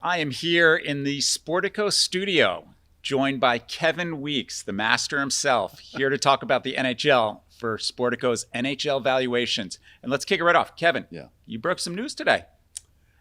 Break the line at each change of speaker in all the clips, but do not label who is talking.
I am here in the Sportico studio, joined by Kevin Weeks, the master himself, here to talk about the NHL for Sportico's NHL Valuations. And let's kick it right off. Kevin, you broke some news today.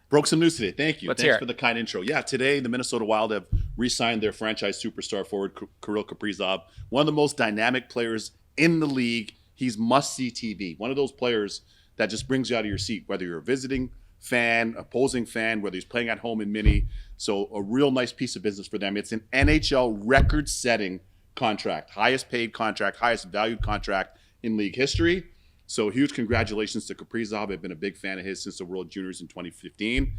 Broke some news today. Thank you.
Let's hear
Thanks
it.
for the kind intro. Yeah, today the Minnesota Wild have re-signed their franchise superstar forward, Kirill Kaprizov, one of the most dynamic players in the league. He's must-see TV. One of those players that just brings you out of your seat, whether you're a visiting fan, opposing fan, whether he's playing at home in mini. So a real nice piece of business for them. It's an NHL record-setting contract, highest paid contract, highest valued contract in league history. So huge congratulations to Kaprizov. I've been a big fan of his since the World Juniors in 2015.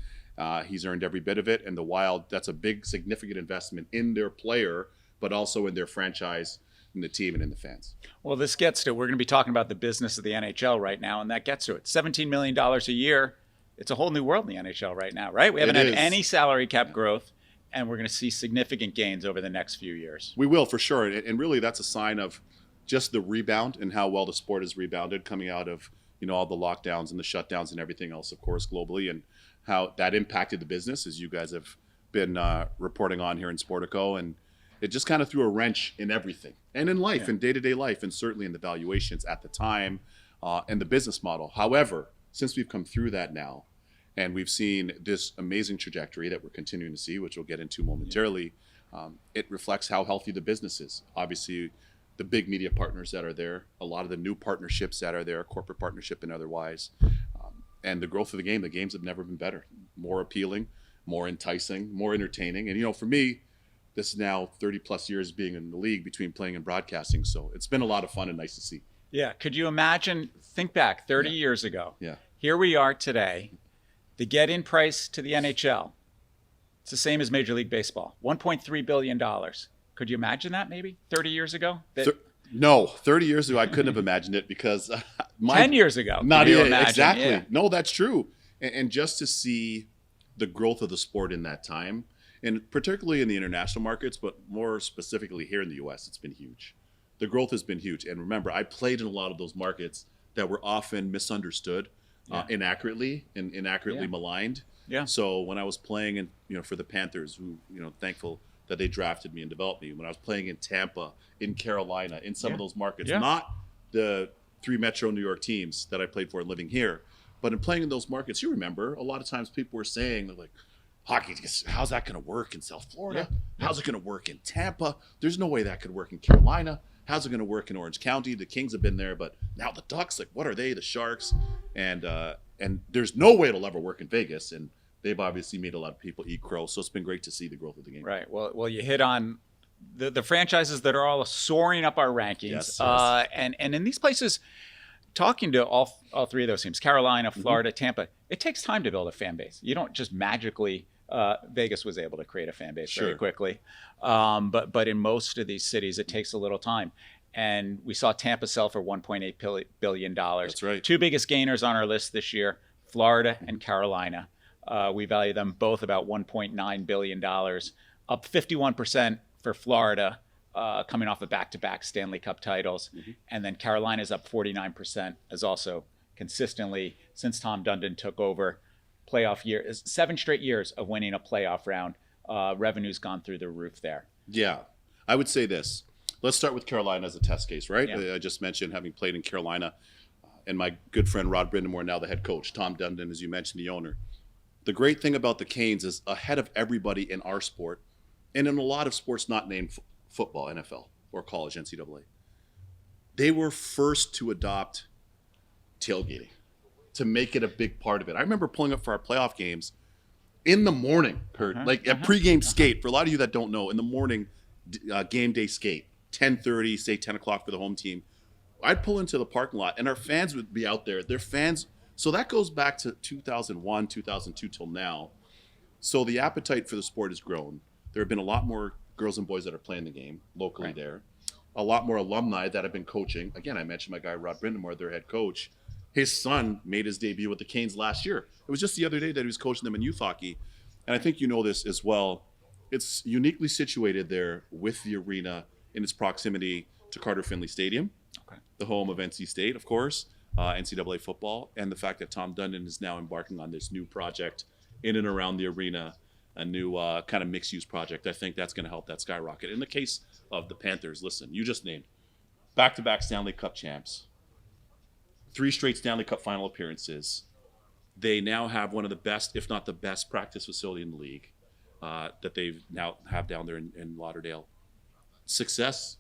He's earned every bit of it. And the Wild, that's a big, significant investment in their player, but also in their franchise, in the team, and in the fans.
Well, this gets to, we're going to be talking about the business of the NHL right now, and that gets to it. $17 million a year. It's a whole new world in the NHL right now, right? We haven't had any salary cap growth, and we're going to see significant gains over the next few years.
We will, for sure. And really, that's a sign of just the rebound and how well the sport has rebounded coming out of, all the lockdowns and the shutdowns and everything else, of course, globally, and how that impacted the business, as you guys have been reporting on here in Sportico. And it just kind of threw a wrench in everything and in life, in day-to-day life, and certainly in the valuations at the time and the business model. However, since we've come through that now, and we've seen this amazing trajectory that we're continuing to see, which we'll get into momentarily, it reflects how healthy the business is. Obviously, the big media partners that are there, a lot of the new partnerships that are there, corporate partnership and otherwise, and the growth of the game. The games have never been better, more appealing, more enticing, more entertaining. And, for me, this is now 30 plus years being in the league between playing and broadcasting. So it's been a lot of fun and nice to see.
Yeah. Could you imagine, think back 30 years ago.
Yeah.
Here we are today. The get-in price to the NHL, it's the same as Major League Baseball, $1.3 billion. Could you imagine that maybe 30 years ago?
No, 30 years ago, I couldn't have imagined it because
10 years ago.
Not even, exactly. Yeah. No, that's true. And just to see the growth of the sport in that time, and particularly in the international markets, but more specifically here in the U.S., it's been huge. The growth has been huge. And remember, I played in a lot of those markets that were often misunderstood. Inaccurately maligned. Yeah. So when I was playing in, for the Panthers, who, thankful that they drafted me and developed me. When I was playing in Tampa, in Carolina, in some of those markets, not the 3 Metro New York teams that I played for living here, but in playing in those markets, you remember a lot of times people were saying, they're like, hockey, how's that going to work in South Florida? Yeah. How's it going to work in Tampa? There's no way that could work in Carolina. How's it going to work in Orange County? The Kings have been there, but now the Ducks, what are they? The Sharks, and there's no way it'll ever work in Vegas. And they've obviously made a lot of people eat crow. So it's been great to see the growth of the game.
Right. Well, you hit on the franchises that are all soaring up our rankings.
Yes.
And in these places, talking to all 3 of those teams, Carolina, Florida, Tampa, it takes time to build a fan base. You don't just magically. Vegas was able to create a fan base very quickly. But in most of these cities, it takes a little time. And we saw Tampa sell for $1.8 billion.
That's right.
2 biggest gainers on our list this year, Florida and Carolina. We value them both about $1.9 billion, up 51% for Florida, coming off of back-to-back Stanley Cup titles. And then Carolina's up 49%, as also consistently, since Tom Dundon took over, playoff year, 7 straight years of winning a playoff round. Revenue's gone through the roof there.
Yeah, I would say this. Let's start with Carolina as a test case, right?
Yeah.
I just mentioned having played in Carolina, and my good friend Rod Brindamore, now the head coach, Tom Dundon, as you mentioned, the owner. The great thing about the Canes is ahead of everybody in our sport, and in a lot of sports not named football, NFL, or college, NCAA. They were first to adopt tailgating, to make it a big part of it. I remember pulling up for our playoff games in the morning, Kurt, a pregame skate. For a lot of you that don't know, in the morning, game day skate, 10:30, say 10 o'clock for the home team. I'd pull into the parking lot, and our fans would be out there. Their fans, so that goes back to 2001, 2002 till now. So the appetite for the sport has grown. There have been a lot more girls and boys that are playing the game locally there. A lot more alumni that have been coaching. Again, I mentioned my guy, Rod Brindamore, their head coach. His son made his debut with the Canes last year. It was just the other day that he was coaching them in youth hockey. And I think you know this as well. It's uniquely situated there with the arena in its proximity to Carter Finley Stadium, the home of NC State, of course, NCAA football, and the fact that Tom Dundon is now embarking on this new project in and around the arena a new kind of mixed-use project. I think that's going to help that skyrocket. In the case of the Panthers, listen, you just named back-to-back Stanley Cup champs, 3 straight Stanley Cup final appearances. They now have one of the best, if not the best, practice facility in the league that they now have down there in Lauderdale. Success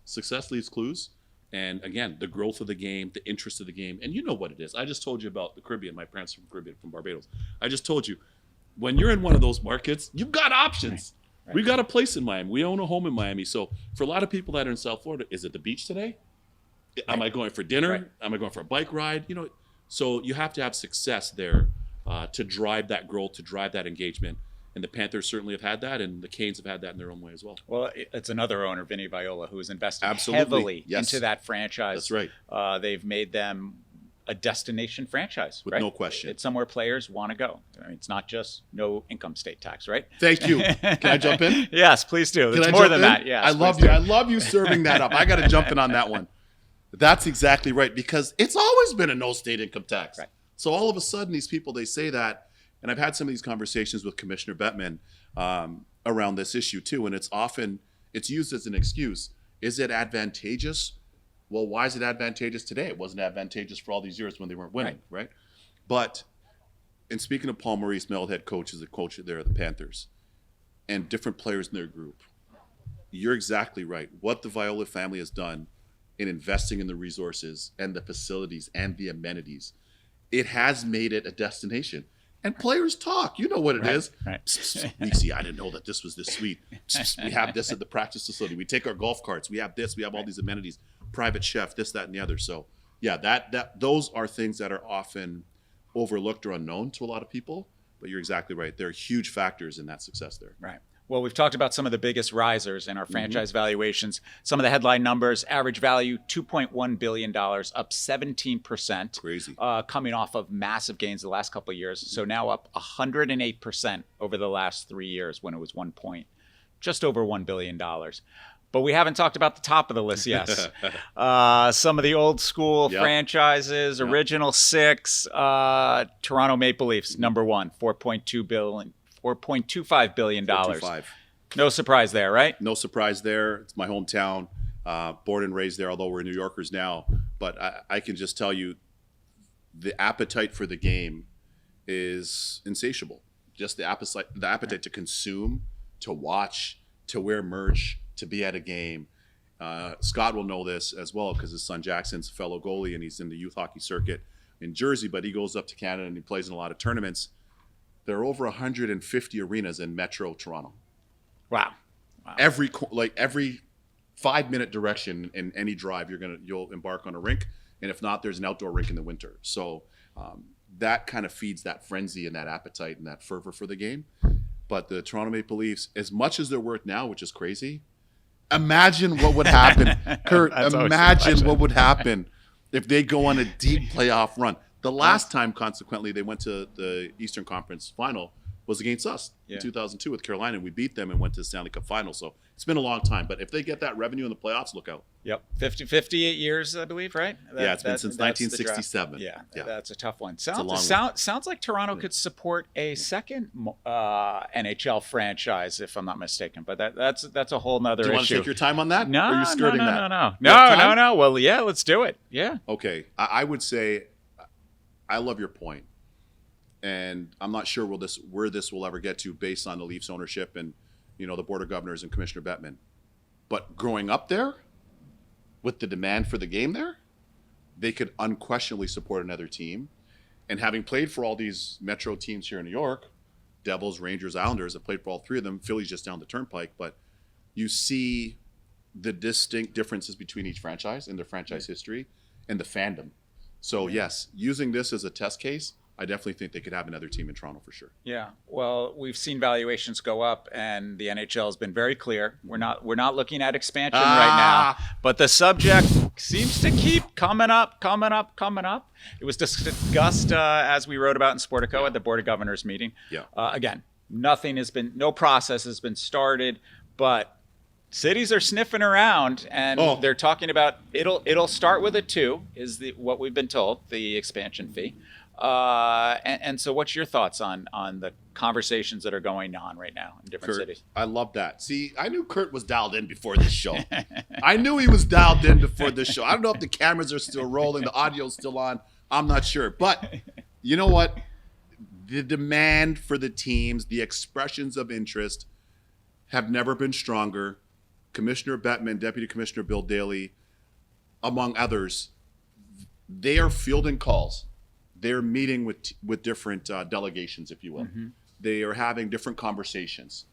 leaves clues. And again, the growth of the game, the interest of the game. And you know what it is. I just told you about the Caribbean. My parents from Caribbean, from Barbados. I just told you, when you're in one of those markets, you've got options. Right. We got a place in Miami. We own a home in Miami. So for a lot of people that are in South Florida, is it the beach today? Right. Am I going for dinner? Right. Am I going for a bike ride? So you have to have success there to drive that growth, to drive that engagement. And the Panthers certainly have had that, and the Canes have had that in their own way as well.
Well, it's another owner, Vinny Viola, who has invested heavily into that franchise.
That's right.
They've made them a destination franchise,
with no question.
It's somewhere players want to go. I mean, it's not just no income state tax, right?
Thank you. Can I jump in?
Yes, please do. It's more than that. Yes,
I love you. I love you serving that up. I got to jump in on that one. That's exactly right, because it's always been a no state income tax.
Right.
So all of a sudden, these people, they say that. And I've had some of these conversations with Commissioner Bettman around this issue too, and it's used as an excuse. Is it advantageous? Well, why is it advantageous today? It wasn't advantageous for all these years when they weren't winning, right? But in speaking of Paul Maurice, my old head coach, is a coach there at the Panthers, and different players in their group, you're exactly right. What the Viola family has done in investing in the resources and the facilities and the amenities, it has made it a destination. And players talk. You know what it is.
Right.
Psst, I didn't know that this was this sweet. Psst, we have this at the practice facility. We take our golf carts. We have this. We have all these amenities. Private chef, this, that, and the other. So, yeah, those are things that are often overlooked or unknown to a lot of people. But you're exactly right. there are huge factors in that success there.
Right. Well, we've talked about some of the biggest risers in our franchise valuations. Some of the headline numbers: average value $2.1 billion, up 17%.
Crazy.
Coming off of massive gains the last couple of years. So now up 108% over the last 3 years, when it was just over $1 billion. But we haven't talked about the top of the list yet. Some of the old school franchises, original 6, Toronto Maple Leafs, number 1, $4.25 billion. 4.25. No surprise there, right?
No surprise there. It's my hometown. Born and raised there, although we're New Yorkers now. But I can just tell you, the appetite for the game is insatiable. Just the appetite to consume, to watch, to wear merch, to be at a game. Scott will know this as well, because his son Jackson's a fellow goalie, and he's in the youth hockey circuit in Jersey, but he goes up to Canada and he plays in a lot of tournaments. There are over 150 arenas in Metro Toronto.
Wow.
Every 5-minute direction in any drive, you'll embark on a rink, and if not, there's an outdoor rink in the winter. So that kind of feeds that frenzy and that appetite and that fervor for the game. But the Toronto Maple Leafs, as much as they're worth now, which is crazy, imagine what would happen, Kurt. Imagine what would happen if they go on a deep playoff run. The last time, consequently, they went to the Eastern Conference Final was against us in 2002 with Carolina, and we beat them and went to the Stanley Cup Final. So it's been a long time. But if they get that revenue in the playoffs, look out.
Yep. 58 years, I believe, right?
It's been since 1967.
Yeah, that's a tough one. Sounds like Toronto could support a second NHL franchise, if I'm not mistaken. But that's a whole nother issue.
Do you want to take your time on that?
No,
or are you skirting that?
No. Well, yeah, let's do it. Yeah.
Okay. I would say I love your point. And I'm not sure where this will ever get to based on the Leafs ownership and, the Board of Governors and Commissioner Bettman. But growing up there, with the demand for the game there, they could unquestionably support another team. And having played for all these Metro teams here in New York, Devils, Rangers, Islanders, I've played for all 3 of them. Philly's just down the turnpike. But you see the distinct differences between each franchise and their franchise history and the fandom. So, yes, using this as a test case, I definitely think they could have another team in Toronto for sure.
Yeah. Well, we've seen valuations go up, and the NHL has been very clear. We're not looking at expansion right now, but the subject seems to keep coming up. It was discussed as we wrote about in Sportico at the Board of Governors meeting.
Yeah.
Again, no process has been started, but cities are sniffing around, and they're talking about it'll start with a 2 is what we've been told, the expansion fee. And so what's your thoughts on the conversations that are going on right now in different
Kurt,
cities?
I love that. See, I knew Kurt was dialed in before this show. I knew he was dialed in before this show. I don't know if the cameras are still rolling, the audio's still on. I'm not sure. But you know what? The demand for the teams, the expressions of interest have never been stronger. Commissioner Bettman, Deputy Commissioner Bill Daley, among others, they are fielding calls. They're meeting with different delegations, if you will.
Mm-hmm.
They are having different conversations.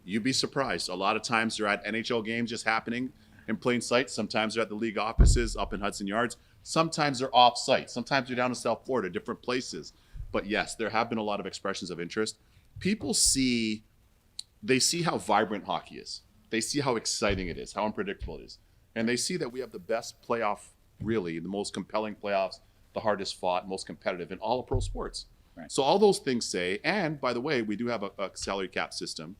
You'd be surprised. A lot of times they're at NHL games just happening in plain sight. Sometimes they're at the league offices up in Hudson Yards. Sometimes they're off site. Sometimes they're down in South Florida, different places. But yes, there have been a lot of expressions of interest. People see how vibrant hockey is. They see how exciting it is, how unpredictable it is. And they see that we have the best playoff, really, the most compelling playoffs, the hardest fought, most competitive in all of pro sports.
Right.
So all those things say, and by the way, we do have a salary cap system,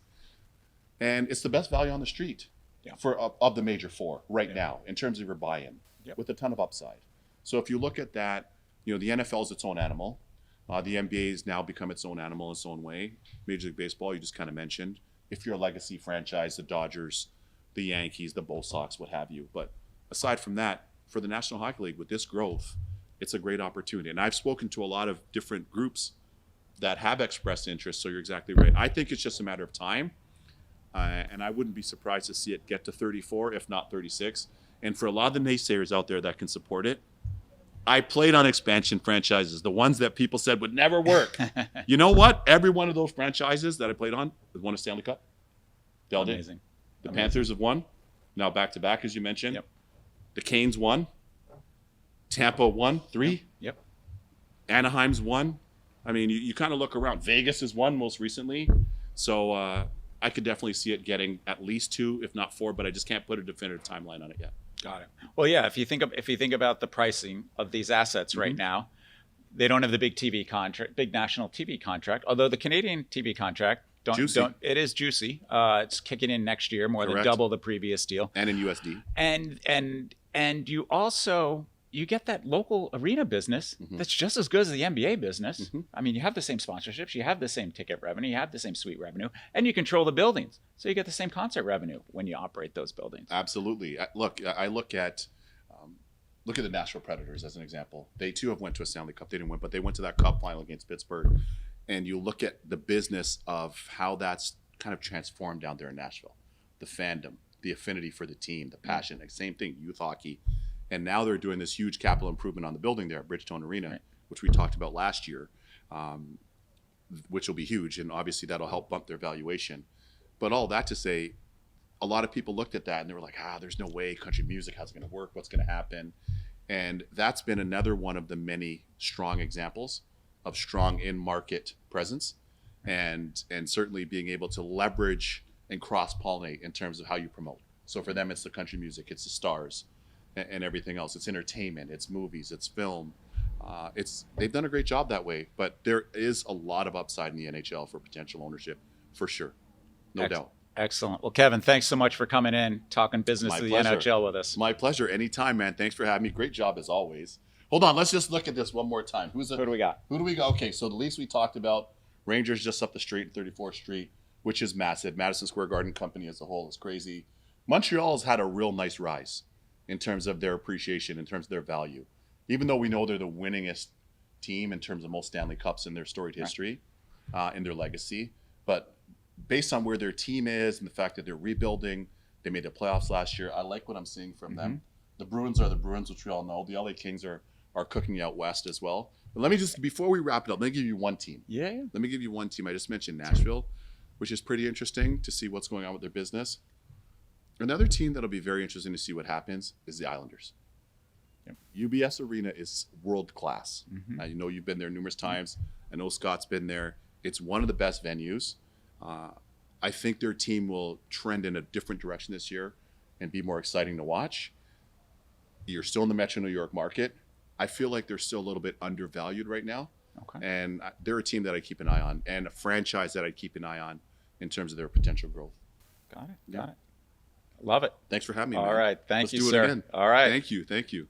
and it's the best value on the street of the major four right now in terms of your buy-in, with a ton of upside. So if you look at that, the NFL is its own animal. The NBA has now become its own animal in its own way. Major League Baseball, you just kind of mentioned. If you're a legacy franchise, the Dodgers, the Yankees, the Bull Sox, what have you. But aside from that, for the National Hockey League, with this growth, it's a great opportunity. And I've spoken to a lot of different groups that have expressed interest, so you're exactly right. I think it's just a matter of time, and I wouldn't be surprised to see it get to 34, if not 36. And for a lot of the naysayers out there that can support it, I played on expansion franchises, the ones that people said would never work. You know what? Every one of those franchises that I played on has won a Stanley Cup.
Amazing.
The Panthers have won, now back-to-back, as you mentioned.
Yep.
The Canes won. Tampa won 3.
Yep.
Anaheim's won. I mean, you kind of look around. Vegas has won most recently. So I could definitely see it getting at least 2, if not 4, but I just can't put a definitive timeline on it yet.
Got it. Well, yeah. If you think about the pricing of these assets right now, they don't have the big TV contract, big national TV contract. Although the Canadian TV contract it is juicy. It's kicking in next year, more than double the previous deal,
and in USD.
And you also get that local arena business that's just as good as the NBA business. I mean, you have the same sponsorships, you have the same ticket revenue, you have the same suite revenue, and you control the buildings. So you get the same concert revenue when you operate those buildings.
Absolutely. Look, I look at the Nashville Predators as an example. They too have went to a Stanley Cup. They didn't win, but they went to that Cup final against Pittsburgh. And you look at the business of how that's kind of transformed down there in Nashville. The fandom, the affinity for the team, the passion, like same thing, youth hockey. And now they're doing this huge capital improvement on the building there at Bridgestone Arena, which we talked about last year, which will be huge. And obviously that'll help bump their valuation. But all that to say, a lot of people looked at that and they were like, there's no way country music, how's it going to work? What's going to happen? And that's been another one of the many strong examples of strong in-market presence and certainly being able to leverage and cross-pollinate in terms of how you promote. So for them, it's the country music, it's the stars, and everything else. It's entertainment, it's movies, it's film. They've done a great job that way, but there is a lot of upside in the NHL for potential ownership, for sure. No doubt.
Excellent. Well, Kevin, thanks so much for coming in, talking business of the NHL with us.
My pleasure. Anytime, man. Thanks for having me. Great job as always. Hold on. Let's just look at this one more time. Who do we got? Okay, so the Leafs we talked about. Rangers just up the street, 34th Street, which is massive. Madison Square Garden company as a whole is crazy. Montreal has had a real nice rise in terms of their appreciation, in terms of their value. Even though we know they're the winningest team in terms of most Stanley Cups in their storied history, in their legacy. But based on where their team is and the fact that they're rebuilding, they made the playoffs last year. I like what I'm seeing from them. The Bruins are the Bruins, which we all know. The LA Kings are cooking out west as well. But let me just, before we wrap it up, let me give you one team.
Yeah.
Let me give you one team. I just mentioned Nashville, which is pretty interesting to see what's going on with their business. Another team that'll be very interesting to see what happens is the Islanders. UBS Arena is world class. I know you've been there numerous times. I know Scott's been there. It's one of the best venues. I think their team will trend in a different direction this year and be more exciting to watch. You're still in the Metro New York market. I feel like they're still a little bit undervalued right now. And they're a team that I keep an eye on and a franchise that I keep an eye on in terms of their potential growth.
Got it. Love it.
Thanks for having me.
All
man.
right. Thank
Let's
you,
do it
sir.
again.
All right.
Thank you.